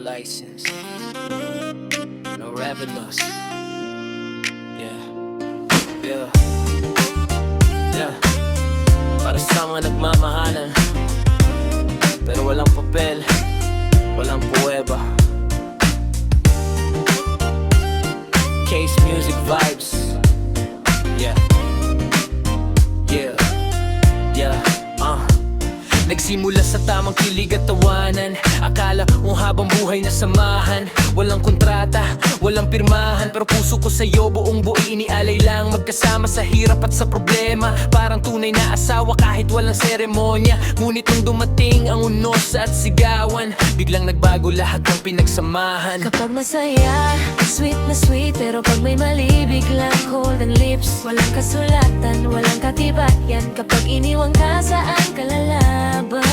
license, no revenues. Yeah, yeah, yeah. Para sa mga nagmamahalan, pero walang papel, walang puweba. Case Music Vibes. Yeah, yeah, yeah. Nagsimula sa tamang kilig at tawanan. Akala mo habang buhay na samahan. Walang kontrata, walang pirmahan, pero puso ko sa'yo buong buo inialay lang. Magkasama sa hirap at sa problema, parang tunay na asawa kahit walang seremonya. Ngunit nung dumating ang unos at sigawan, biglang nagbago lahat ng pinagsamahan. Kapag masaya, sweet na sweet, pero pag may mali, biglang cold ang lips. Walang kasulatan, walang katibayan, kapag iniwang ka saan ka lalaban.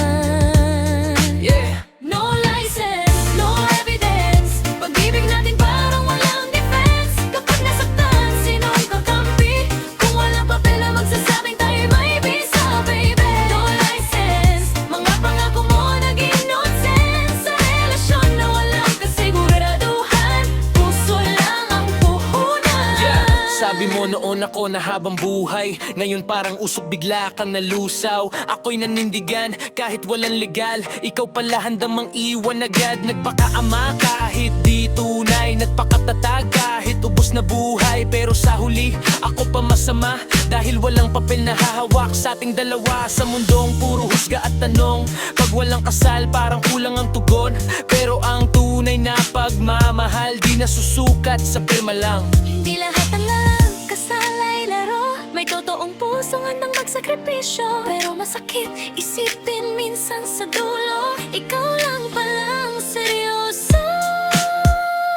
Yeah. No license, no evidence, pag-ibig natin parang walang defense. Kapag nasaktan, sino ang kakampi? Kung walang papel na magsasabing tayo may visa, baby. No license, mga pangako mo naging nonsense. Sa relasyon na walang kasiguraduhan, puso lang ang puhunan. Yeah. Sabi mo noon ako na habang buhay, ngayon parang usok bigla kang nalusaw. Ako'y nanindigan kahit walang legal, ikaw pala handang mang iwan agad. Nagpakaama kahit di tunay, nagpakatatag kahit ubos na buhay. Pero sa huli, ako pa masama dahil walang papel na hahawak sa ating dalawa. Sa mundong puro husga at tanong, pag walang kasal parang kulang ang tugon. Pero ang tunay na pagmamahal di nasusukat sa pirma lang. Hindi lahat ng lang kasal ay laro, may totoong pusong handang magsakripisyo. Pero masakit isipin minsan sa dulo, ikaw lang palang seryoso.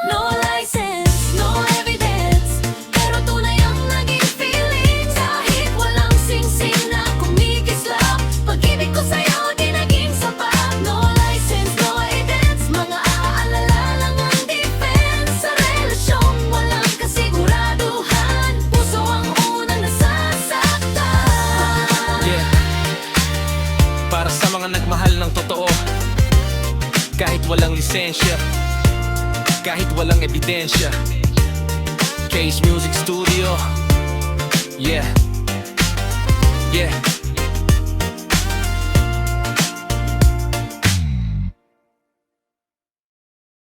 No license, no evidence, pero tunay ang naging feeling. Kahit walang sing-sing na kumikislap, pag-ibig ko sa'yo di naging sapat. No license, no evidence, mga aalala lang ang defense. Sa relasyong walang kasiguraduhan, puso ang unang nasasaktan. Yeah. Para sa mga nagmahal ng totoo, kahit walang lisensya, kahit walang ebidensya. Case Music Studio. Yeah, yeah.